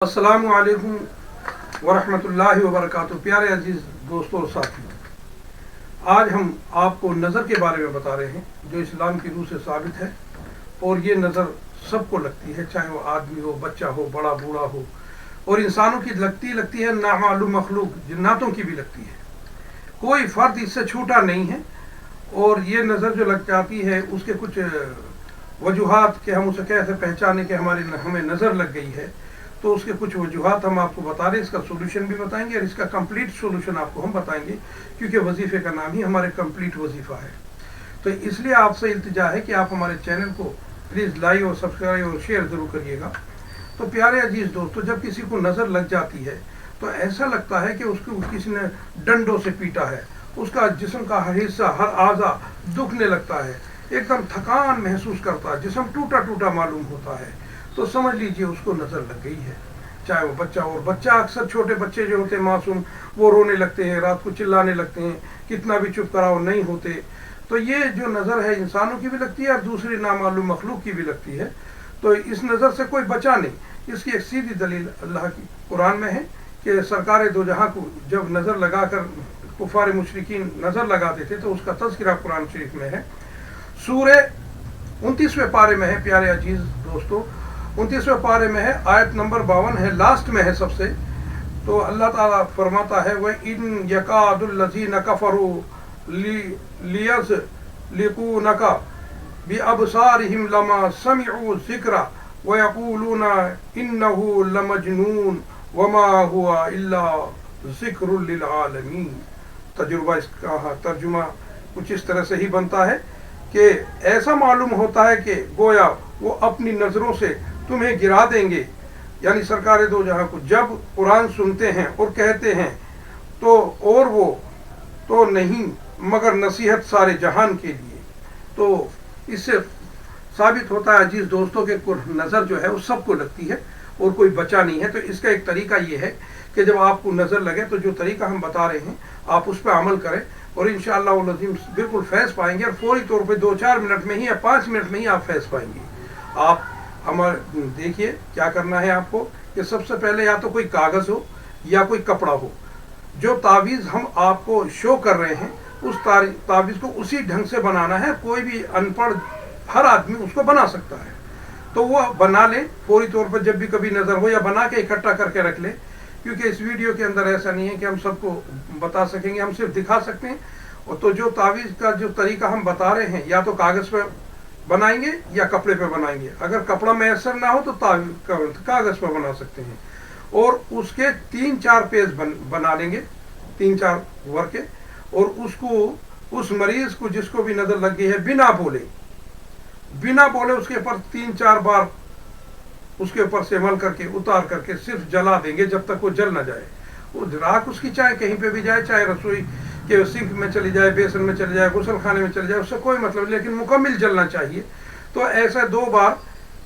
अस्सलामु अलैकुम वरहमतुल्लाहि वबरकातुहू। प्यारे अजीज़ दोस्तों और साथियों, आज हम आपको नज़र के बारे में बता रहे हैं जो इस्लाम की रूह से साबित है। और ये नज़र सबको लगती है, चाहे वो आदमी हो, बच्चा हो, बड़ा बूढ़ा हो। और इंसानों की लगती है, नामालूम मखलूक जिन्नातों की भी लगती है। कोई फ़र्द इससे छूटा नहीं है। और ये नज़र जो लग जाती है उसके कुछ वजूहात कि हम उसे कैसे पहचाने कि हमें नज़र लग गई है, तो उसके कुछ वजूहात हम आपको बता रहे हैं। इसका सोल्यूशन भी बताएंगे और इसका कंप्लीट सोल्यूशन आपको हम बताएंगे, क्योंकि वजीफे का नाम ही हमारे कंप्लीट वजीफा है। तो इसलिए आपसे इल्तिजा है कि आप हमारे चैनल को प्लीज़ लाइक और सब्सक्राइब और शेयर ज़रूर करिएगा। तो प्यारे अजीज़ दोस्तों, जब किसी को नज़र लग जाती है तो ऐसा लगता है कि उसको किसी ने डंडों से पीटा है। उसका जिस्म का हर हिस्सा, हर आज़ा दुखने लगता है, एकदम थकान महसूस करता है, जिस्म टूटा टूटा मालूम होता है। तो समझ लीजिए उसको नज़र लग गई है, चाहे वो बच्चा हो। और बच्चा अक्सर, छोटे बच्चे जो होते हैं मासूम, वो रोने लगते हैं, रात को चिल्लाने लगते हैं, कितना भी चुप कराओ नहीं होते। तो ये जो नज़र है इंसानों की भी लगती है और दूसरी नामालूम मखलूक की भी लगती है। तो इस नज़र से कोई बचा नहीं। इसकी एक सीधी दलील अल्लाह की कुरान में है कि सरकार दो जहां को जब नज़र लगा कर कुफार मुशरिकीन नज़र लगाते थे तो उसका तज़किरा कुरान शरीफ में है। सूरे 29वें पारे में है। प्यारे अजीज़ दोस्तों, 29वें पारे में है, आयत नंबर 52 है, लास्ट में है सबसे। तो अल्लाह ताला फरमाता है, वह इन यकादुल्लज़ीन कफ़रू लियज़लिकूनका बिअबसारिहिम लमा समिअू ज़िक्रा व यक़ूलूना इन्नहु लमजनून वमा हुवा इल्ला ज़िक्रुल लिल आलमीन। तजुर्बा, इसका तर्जुमा कुछ इस तरह से ही बनता है कि ऐसा मालूम होता है कि गोया वो अपनी नज़रों से तुम्हें गिरा देंगे, यानी सरकार दो जहां को जब कुरान सुनते हैं और कहते हैं तो और वो तो नहीं मगर नसीहत सारे जहान के लिए। तो इससे साबित होता है अजीज़ दोस्तों के नज़र जो है वो सबको लगती है और कोई बचा नहीं है। तो इसका एक तरीका ये है कि जब आपको नज़र लगे तो जो तरीका हम बता रहे हैं आप उस पर अमल करें और इंशाअल्लाह वो लज़ीम बिल्कुल फैज़ पाएंगे। और फौरी तौर पे 2-4 मिनट में ही या 5 मिनट में ही आप फैज़ पाएंगे। आप हमारे देखिए क्या करना है आपको कि सबसे पहले या तो कोई कागज़ हो या कोई कपड़ा हो। जो तावीज़ हम आपको शो कर रहे हैं उस तावीज़ को उसी ढंग से बनाना है। कोई भी अनपढ़ हर आदमी उसको बना सकता है, तो वो बना ले फौरी तौर पर जब भी कभी नज़र हो, या बना के इकट्ठा करके रख ले। क्योंकि इस वीडियो के अंदर ऐसा नहीं है कि हम सबको बता सकेंगे, हम सिर्फ दिखा सकते हैं। और तो जो तावीज़ का जो तरीका हम बता रहे हैं या तो कागज़ पर बनाएंगे या कपड़े पे बनाएंगे। अगर कपड़ा मैसर ना हो तो कागज़ पर बना सकते हैं। और उसके 3-4 पेज बना लेंगे, 3-4 वर्के, और उसको उस मरीज़ को जिसको भी नज़र लग गई है बिना बोले उसके ऊपर 3-4 बार उसके ऊपर से अमल करके उतार करके सिर्फ जला देंगे जब तक वो जल ना जाए। वो राख उसकी चाहे कहीं पे भी जाए, चाहे रसोई के सिंक में चली जाए, बेसन में चली जाए, गुसल खाने में चली जाए, उससे कोई मतलब नहीं, लेकिन मुकम्मल जलना चाहिए। तो ऐसा 2 बार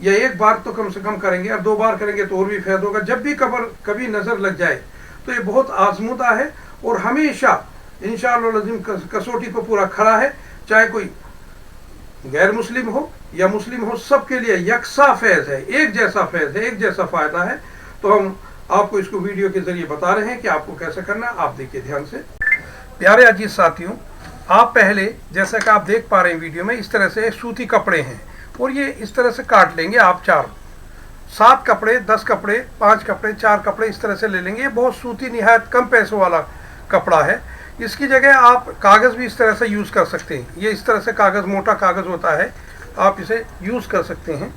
या 1 बार तो कम से कम करेंगे, और 2 बार करेंगे तो और भी फैद होगा। जब भी कभी नज़र लग जाए तो ये बहुत आजमूदा है और हमेशा इंशाअल्लाह लज़ीम कसौटी को पूरा खरा है। चाहे कोई गैर मुस्लिम हो या मुस्लिम हो, सबके लिए यकसा फैज़ है, एक जैसा फैज़ है, एक जैसा फ़ायदा है। तो हम आपको इसको वीडियो के ज़रिए बता रहे हैं कि आपको कैसे करना है। आप देखिए ध्यान से। प्यारे अजीज़ साथियों, आप पहले जैसा कि आप देख पा रहे हैं वीडियो में, इस तरह से सूती कपड़े हैं और ये इस तरह से काट लेंगे आप 7 कपड़े, 10 कपड़े, 5 कपड़े, 4 कपड़े इस तरह से ले लेंगे। ये बहुत सूती, निहायत कम पैसों वाला कपड़ा है। इसकी जगह आप कागज़ भी इस तरह से यूज़ कर सकते हैं। ये इस तरह से कागज़, मोटा कागज़ होता है, आप इसे यूज़ कर सकते हैं।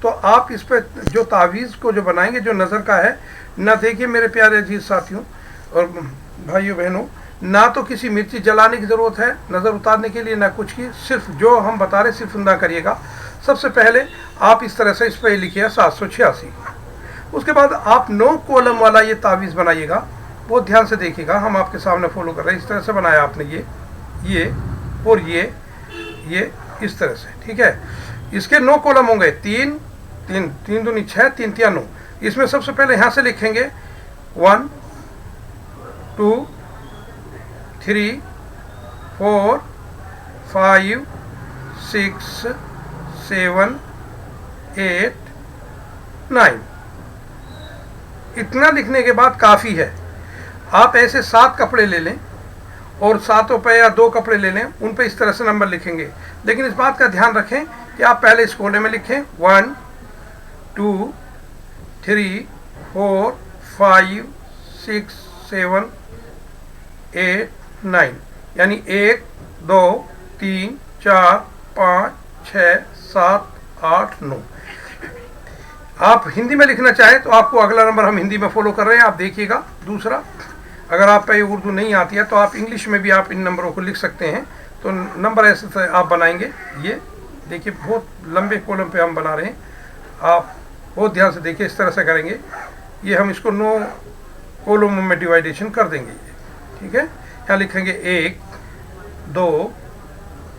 तो आप इस पर जो तावीज़ को जो बनाएंगे जो नज़र का है ना, देखिए मेरे प्यारे अजीज़ साथियों और भाइयों बहनों, ना तो किसी मिर्ची जलाने की ज़रूरत है नज़र उतारने के लिए, ना कुछ की, सिर्फ जो हम बता रहे सिर्फ अंदा करिएगा। सबसे पहले आप इस तरह से इस पर लिखिए 786। उसके बाद आप 9 कॉलम वाला ये तावीज़ बनाइएगा। बहुत ध्यान से देखिएगा, हम आपके सामने फॉलो कर रहे हैं। इस तरह से बनाया आपने ये और ये इस तरह से, ठीक है। इसके 9 कॉलम होंगे, 3 दूनी 6, 3 तिया 9। इसमें सबसे पहले यहाँ से लिखेंगे 1 2 3 4 5 6 7 8 9। اتنا لکھنے کے بعد کافی ہے. آپ ایسے 7 کپڑے لے لیں اور 7 پہ یا 2 کپڑے لے لیں, ان پہ اس طرح سے نمبر لکھیں گے. لیکن اس بات کا دھیان رکھیں کہ آپ پہلے اس کونے میں لکھیں 1 2 3 4 5 6 7 8 9, یعنی 1 2 3 4 5 6 7 8 9. آپ ہندی میں لکھنا چاہیں تو آپ کو اگلا نمبر ہم ہندی میں فالو کر رہے ہیں, آپ دیکھیے گا. دوسرا, اگر آپ پہ اردو نہیں آتی ہے تو آپ انگلش میں بھی آپ ان نمبروں کو لکھ سکتے ہیں. تو نمبر ایسے آپ بنائیں گے. یہ دیکھیے بہت لمبے کولم پہ ہم بنا رہے ہیں, آپ بہت دھیان سے دیکھیے. اس طرح سے کریں گے. یہ ہم اس کو 9 کولموں میں ڈیوائڈیشن کر دیں گے. ٹھیک ہے, یہاں لکھیں گے 1 2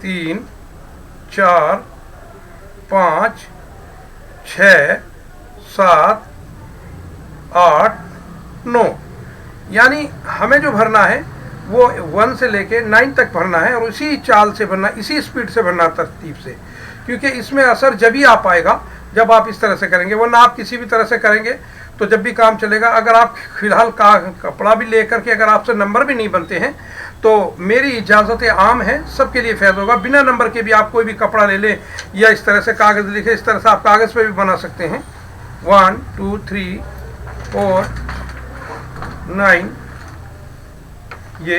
3 4 5 6 7 8 9, یعنی ہمیں جو بھرنا ہے وہ 1 سے لے کے 9 تک بھرنا ہے, اور اسی چال سے بھرنا, اسی اسپیڈ سے بھرنا, ترتیب سے, کیونکہ اس میں اثر جبھی آ پائے گا جب آپ اس طرح سے کریں گے. ورنہ آپ کسی بھی طرح سے کریں گے تو جب بھی کام چلے گا. اگر آپ فی الحال کپڑا بھی لے کر کے اگر آپ سے نمبر بھی نہیں بنتے ہیں تو میری اجازت عام ہے, سب کے لیے فیض ہوگا. بنا نمبر کے بھی آپ کوئی بھی کپڑا لے لیں یا اس طرح سے کاغذ لکھے, اس طرح سے آپ کاغذ پہ بھی بنا سکتے ہیں. 1 2 3 4 9, یہ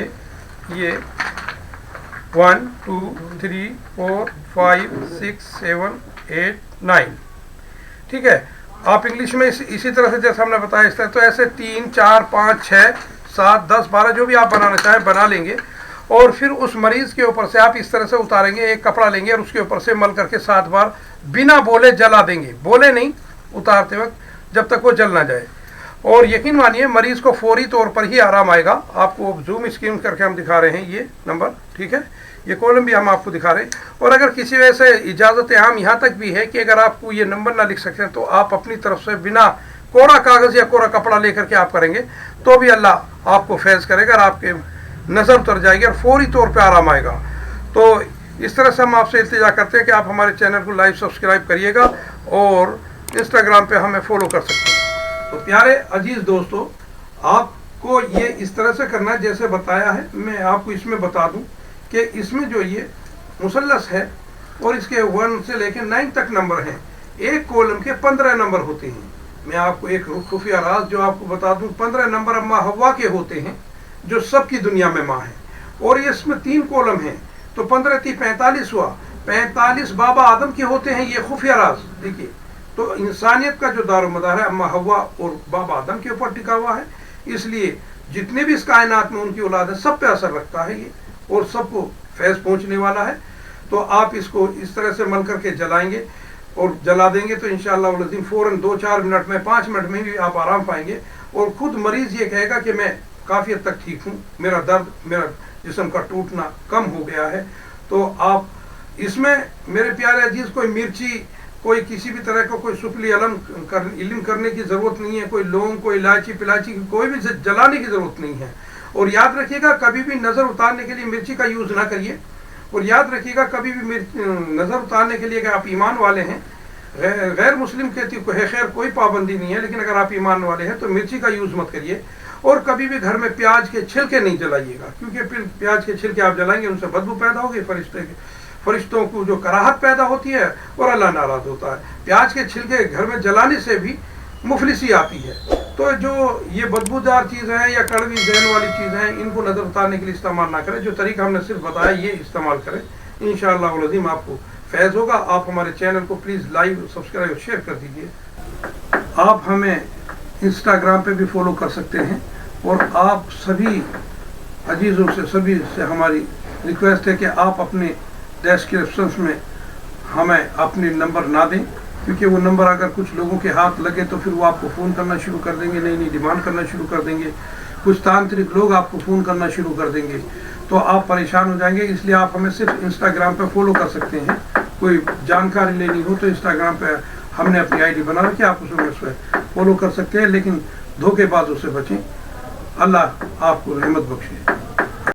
1 2 3 4 5 6 7 8 9. ٹھیک ہے, آپ انگلش میں اسی طرح سے جیسے ہم نے بتایا اس طرح, تو ایسے 3 4 5 6 7 10 12 جو بھی آپ بنانا چاہیں بنا لیں گے. اور پھر اس مریض کے اوپر سے آپ اس طرح سے اتاریں گے, ایک کپڑا لیں گے اور اس کے اوپر سے مل کر کے 7 بار بنا بولے جلا دیں گے. بولے نہیں اتارتے وقت جب تک وہ جل نہ جائے. اور یقین مانیے مریض کو فوری طور پر ہی آرام آئے گا. آپ کو زوم اسکرین کر کے ہم دکھا رہے ہیں یہ نمبر. ٹھیک ہے, یہ کولم بھی ہم آپ کو دکھا رہے ہیں. اور اگر کسی وجہ سے اجازت عام یہاں تک بھی ہے کہ اگر آپ کو یہ نمبر نہ لکھ سکتے ہیں تو آپ اپنی طرف سے بنا کوڑا کاغذ یا کوڑا کپڑا لے کر کے آپ کریں گے تو بھی اللہ آپ کو فیض کرے گا اور آپ کے نظر اتر جائے گی اور فوری طور پہ آرام آئے گا. تو اس طرح سے ہم آپ سے التجا کرتے ہیں کہ آپ ہمارے چینل کو لائک سبسکرائب کریے گا اور انسٹاگرام پہ ہمیں فالو کر سکتے ہیں. تو پیارے عزیز دوستو, آپ کو یہ اس طرح سے کرنا ہے جیسے بتایا ہے. میں آپ کو اس میں بتا دوں کہ اس میں جو یہ مثلث ہے اور اس کے 1 سے لے کے 9 تک نمبر ہیں. ایک کولم کے 15 نمبر ہوتے ہیں. میں آپ کو ایک خفیہ راز جو آپ کو بتا دوں, 15 نمبر اماں حوا کے ہوتے ہیں جو سب کی دنیا میں ماں ہیں. اور اس میں 3 کولم ہیں تو 15 × 45 ہوا. 45 بابا آدم کے ہوتے ہیں. یہ خفیہ راز دیکھیے. تو انسانیت کا جو دار و مدار ہے اماں حوا اور بابا آدم کے اوپر ٹکا ہوا ہے. اس لیے جتنے بھی اس کائنات میں ان کی اولاد ہے سب پہ اثر رکھتا ہے یہ اور سب کو فیض پہنچنے والا ہے. تو آپ اس کو اس طرح سے مل کر کے جلائیں گے اور جلا دیں گے تو انشاءاللہ العظیم فوراً 2-4 منٹ میں 5 منٹ میں بھی آپ آرام پائیں گے. اور خود مریض یہ کہے گا کہ میں کافی حد تک ٹھیک ہوں, میرا درد, میرا جسم کا ٹوٹنا کم ہو گیا ہے. تو آپ اس میں میرے پیارے عزیز کوئی مرچی, کوئی کسی بھی طرح کا کوئی سپلی علم کرنے کی ضرورت نہیں ہے. کوئی لونگ, کوئی الائچی پلائچی کی کوئی بھی جلانے کی ضرورت نہیں ہے. اور یاد رکھیے گا کبھی بھی نظر اتارنے کے لیے مرچی کا یوز نہ کریے. اور یاد رکھیے گا کبھی بھی نظر اتارنے کے لیے اگر آپ ایمان والے ہیں, غیر مسلم کہتی ہے خیر کوئی پابندی نہیں ہے, لیکن اگر آپ ایمان والے ہیں تو مرچی کا یوز مت کریے. اور کبھی بھی گھر میں پیاز کے چھلکے نہیں جلائیے گا, کیونکہ پھر پیاز کے چھلکے آپ جلائیں گے ان سے بدبو پیدا ہوگی, فرشتوں کو جو کراہت پیدا ہوتی ہے اور اللہ ناراض ہوتا ہے. پیاز کے چھلکے گھر میں جلانے سے بھی مفلسی آتی ہے. تو جو یہ بدبودار چیزیں ہیں یا کڑوی ذہن والی چیزیں ہیں ان کو نظر اتارنے کے لیے استعمال نہ کریں. جو طریقہ ہم نے صرف بتایا یہ استعمال کریں, انشاءاللہ العظیم آپ کو فیض ہوگا. آپ ہمارے چینل کو پلیز لائک سبسکرائب اور شیئر کر دیجیے. آپ ہمیں انسٹاگرام پہ بھی فالو کر سکتے ہیں. اور آپ سبھی عزیزوں سے سبھی سے ہماری ریکویسٹ ہے کہ آپ اپنے ڈسکرپشنس میں ہمیں اپنے نمبر نہ دیں, کیونکہ وہ نمبر اگر کچھ لوگوں کے ہاتھ لگے تو پھر وہ آپ کو فون کرنا شروع کر دیں گے, نئی ڈیمانڈ کرنا شروع کر دیں گے. کچھ تانترک لوگ آپ کو فون کرنا شروع کر دیں گے تو آپ پریشان ہو جائیں گے. اس لیے آپ ہمیں صرف انسٹاگرام پہ فالو کر سکتے ہیں. کوئی جانکاری لینی ہو تو انسٹاگرام پہ ہم نے اپنی ID بنا رکھی, آپ اس میں فالو کر سکتے ہیں, لیکن دھوکے بازوں سے بچیں. اللہ آپ کو رحمت بخشے.